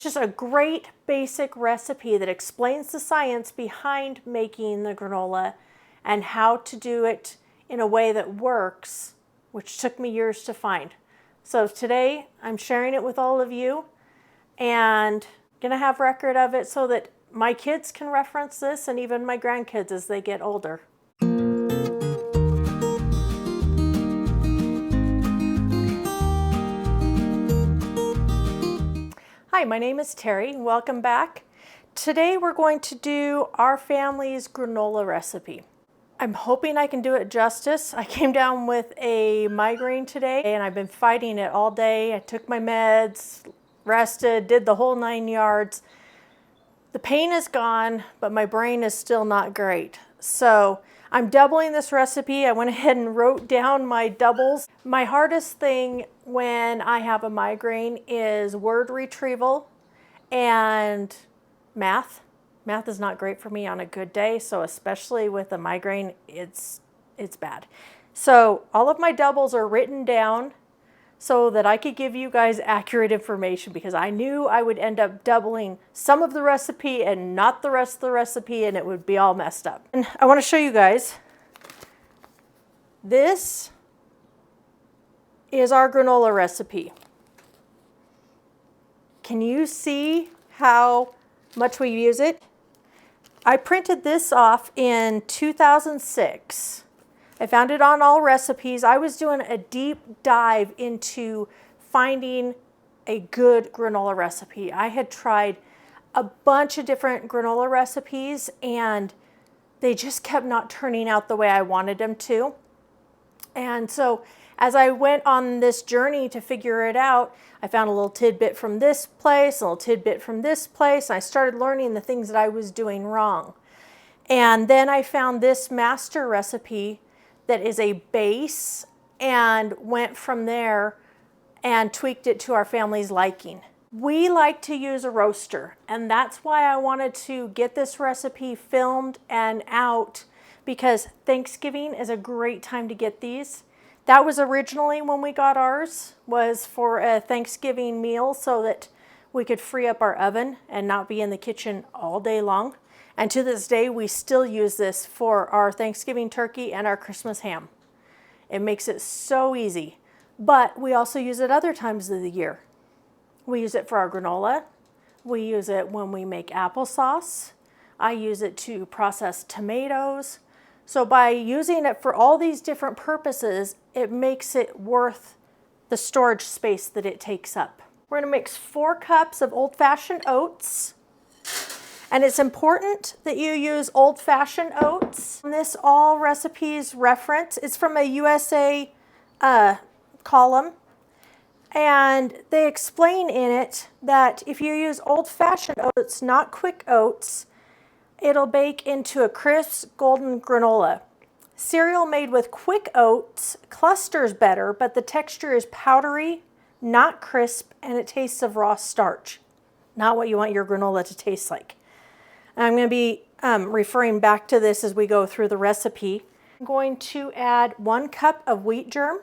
Just a great basic recipe that explains the science behind making the granola and how to do it in a way that works, which took me years to find. So today I'm sharing it with all of you and gonna have record of it so that my kids can reference this and even my grandkids as they get older. Hi, my name is Terry. Welcome back. Today we're going to do our family's granola recipe. I'm hoping I can do it justice. I came down with a migraine today and I've been fighting it all day. I took my meds, rested, did the whole 9 yards. The pain is gone, but my brain is still not great. So I'm doubling this recipe. I went ahead and wrote down my doubles. My hardest thing when I have a migraine is word retrieval and math. Math is not great for me on a good day, so especially with a migraine, it's bad. So all of my doubles are written down so that I could give you guys accurate information, because I knew I would end up doubling some of the recipe and not the rest of the recipe, and it would be all messed up. And I want to show you guys. This is our granola recipe. Can you see how much we use it? I printed this off in 2006. I found it on All Recipes. I was doing a deep dive into finding a good granola recipe. I had tried a bunch of different granola recipes and they just kept not turning out the way I wanted them to. And so as I went on this journey to figure it out, I found a little tidbit from this place, a little tidbit from this place, and I started learning the things that I was doing wrong. And then I found this master recipe that is a base and went from there and tweaked it to our family's liking. We like to use a roaster, and that's why I wanted to get this recipe filmed and out, because Thanksgiving is a great time to get these. That was originally when we got ours, was for a Thanksgiving meal so that we could free up our oven and not be in the kitchen all day long. And to this day, we still use this for our Thanksgiving turkey and our Christmas ham. It makes it so easy. But we also use it other times of the year. We use it for our granola. We use it when we make applesauce. I use it to process tomatoes. So by using it for all these different purposes, it makes it worth the storage space that it takes up. We're going to mix 4 cups of old-fashioned oats. And it's important that you use old-fashioned oats. This All Recipes reference, it's from a USA column. And they explain in it that if you use old-fashioned oats, not quick oats, it'll bake into a crisp golden granola. Cereal made with quick oats clusters better, but the texture is powdery, not crisp, and it tastes of raw starch. Not what you want your granola to taste like. I'm going to be referring back to this as we go through the recipe. I'm going to add 1 cup of wheat germ,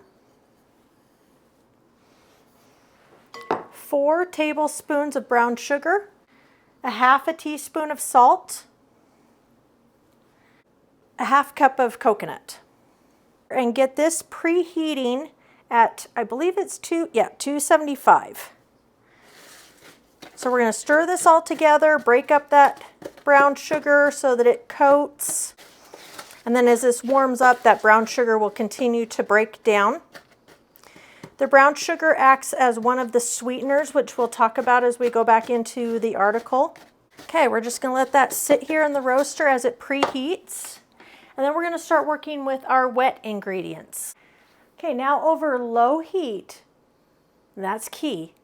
4 tablespoons of brown sugar, a half a teaspoon of salt, a half cup of coconut. And get this preheating at, I believe it's 275. So we're going to stir this all together, break up that brown sugar so that it coats. And then as this warms up, that brown sugar will continue to break down. The brown sugar acts as one of the sweeteners, which we'll talk about as we go back into the article. Okay, we're just going to let that sit here in the roaster as it preheats. And then we're going to start working with our wet ingredients. Okay, now over low heat, that's key.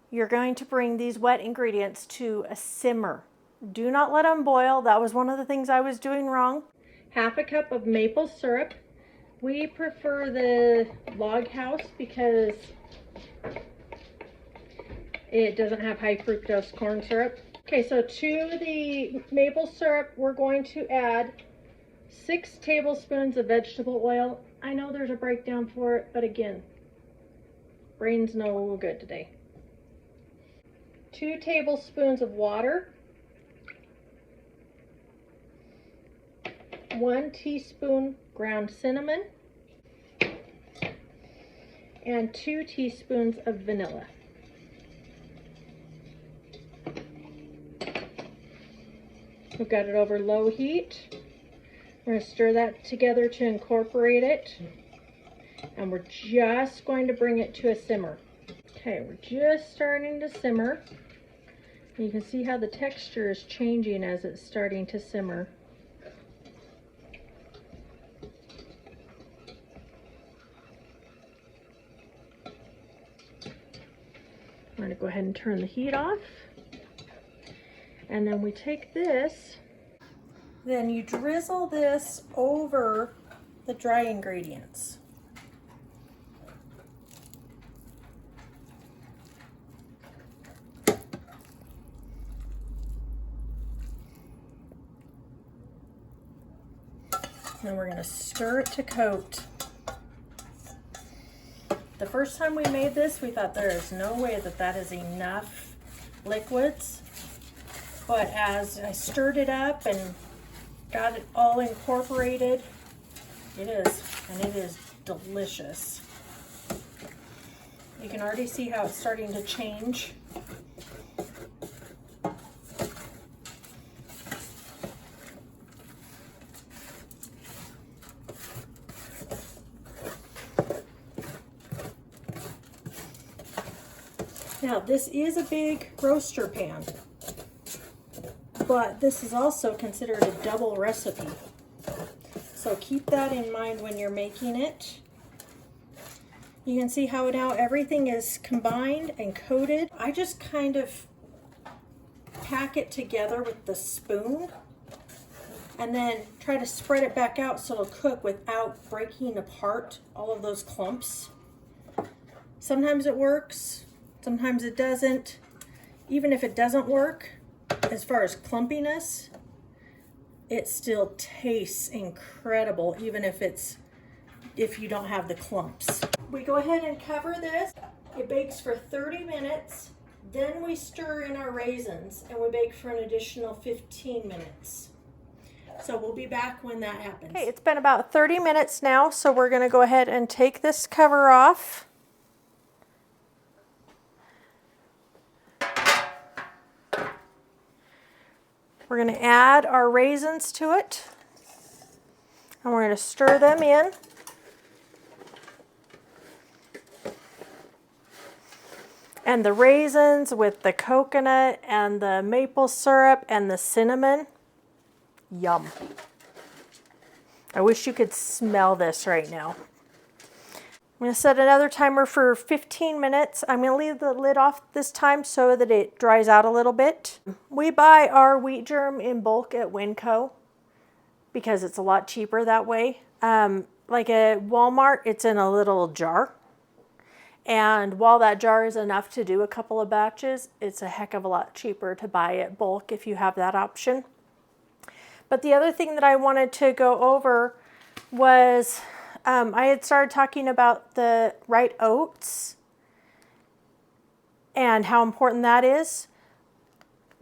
You're going to bring these wet ingredients to a simmer. Do not let them boil. That was one of the things I was doing wrong. Half a cup of maple syrup. We prefer the Log House because it doesn't have high fructose corn syrup. Okay, so to the maple syrup, we're going to add 6 tablespoons of vegetable oil. I know there's a breakdown for it, but again, brain's no good today. 2 tablespoons of water, 1 teaspoon ground cinnamon, and 2 teaspoons of vanilla. We've got it over low heat. We're going to stir that together to incorporate it. And we're just going to bring it to a simmer. Okay, we're just starting to simmer. You can see how the texture is changing as it's starting to simmer. I'm going to go ahead and turn the heat off. And then we take this, then you drizzle this over the dry ingredients. And we're going to stir it to coat. The first time we made this, we thought there is no way that that is enough liquids. But as I stirred it up and got it all incorporated, it is, and it is delicious. You can already see how it's starting to change. Now, this is a big roaster pan, but this is also considered a double recipe. So keep that in mind when you're making it. You can see how now everything is combined and coated. I just kind of pack it together with the spoon and then try to spread it back out so it'll cook without breaking apart all of those clumps. Sometimes it works, sometimes it doesn't. Even if it doesn't work, as far as clumpiness, it still tastes incredible, even if you don't have the clumps. We go ahead and cover this. It bakes for 30 minutes. Then we stir in our raisins and we bake for an additional 15 minutes. So we'll be back when that happens. Okay, it's been about 30 minutes now, so we're going to go ahead and take this cover off. We're going to add our raisins to it, and we're going to stir them in. And the raisins with the coconut and the maple syrup and the cinnamon, yum. I wish you could smell this right now. I'm going to set another timer for 15 minutes. I'm going to leave the lid off this time so that it dries out a little bit. We buy our wheat germ in bulk at Winco because it's a lot cheaper that way. Like at Walmart, it's in a little jar. And while that jar is enough to do a couple of batches, it's a heck of a lot cheaper to buy at bulk if you have that option. But the other thing that I wanted to go over was I had started talking about the right oats and how important that is.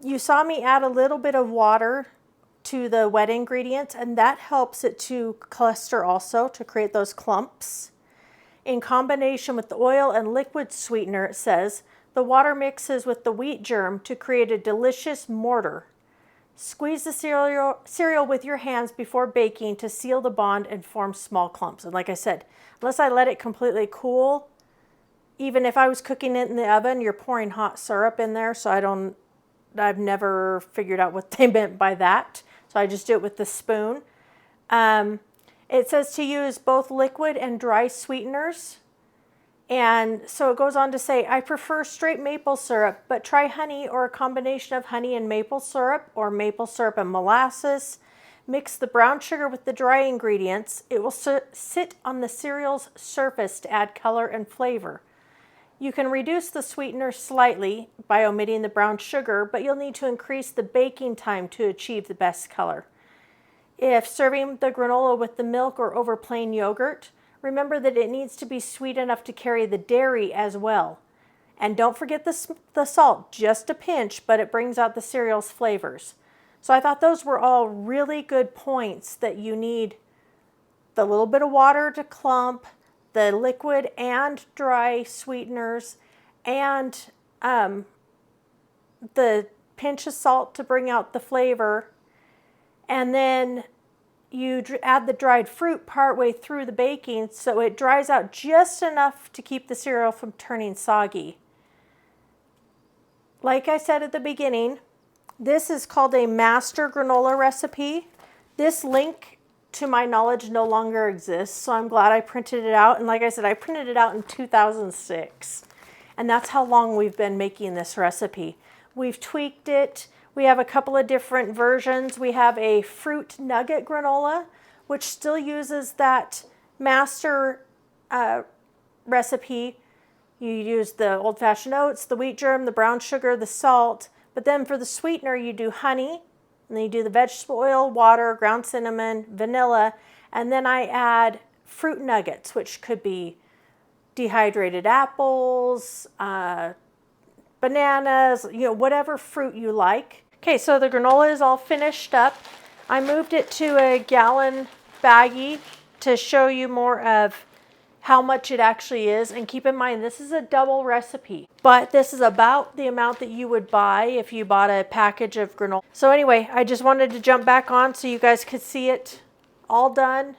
You saw me add a little bit of water to the wet ingredients, and that helps it to cluster also, to create those clumps. In combination with the oil and liquid sweetener, it says, the water mixes with the wheat germ to create a delicious mortar. Squeeze the cereal with your hands before baking to seal the bond and form small clumps. And like I said, unless I let it completely cool, even if I was cooking it in the oven, you're pouring hot syrup in there. So I've never figured out what they meant by that. So I just do it with the spoon. It says to use both liquid and dry sweeteners. And so it goes on to say, I prefer straight maple syrup, but try honey or a combination of honey and maple syrup or maple syrup and molasses. Mix the brown sugar with the dry ingredients. It will sit on the cereal's surface to add color and flavor. You can reduce the sweetener slightly by omitting the brown sugar, but you'll need to increase the baking time to achieve the best color. If serving the granola with the milk or over plain yogurt, remember that it needs to be sweet enough to carry the dairy as well. And don't forget the salt, just a pinch, but it brings out the cereal's flavors. So I thought those were all really good points, that you need the little bit of water to clump, the liquid and dry sweeteners, and the pinch of salt to bring out the flavor. And then you add the dried fruit partway through the baking so it dries out just enough to keep the cereal from turning soggy. Like I said at the beginning, this is called a master granola recipe. This link, to my knowledge, no longer exists, so I'm glad I printed it out. And like I said, I printed it out in 2006. And that's how long we've been making this recipe. We've tweaked it. We have a couple of different versions. We have a fruit nugget granola, which still uses that master recipe. You use the old-fashioned oats, the wheat germ, the brown sugar, the salt. But then for the sweetener, you do honey, and then you do the vegetable oil, water, ground cinnamon, vanilla, and then I add fruit nuggets, which could be dehydrated apples, bananas, whatever fruit you like. Okay, so the granola is all finished up. I moved it to a gallon baggie to show you more of how much it actually is. And keep in mind, this is a double recipe, but this is about the amount that you would buy if you bought a package of granola. So anyway, I just wanted to jump back on so you guys could see it all done.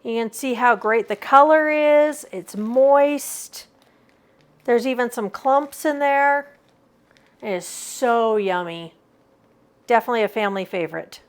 You can see how great the color is. It's moist. There's even some clumps in there. It is so yummy. Definitely a family favorite.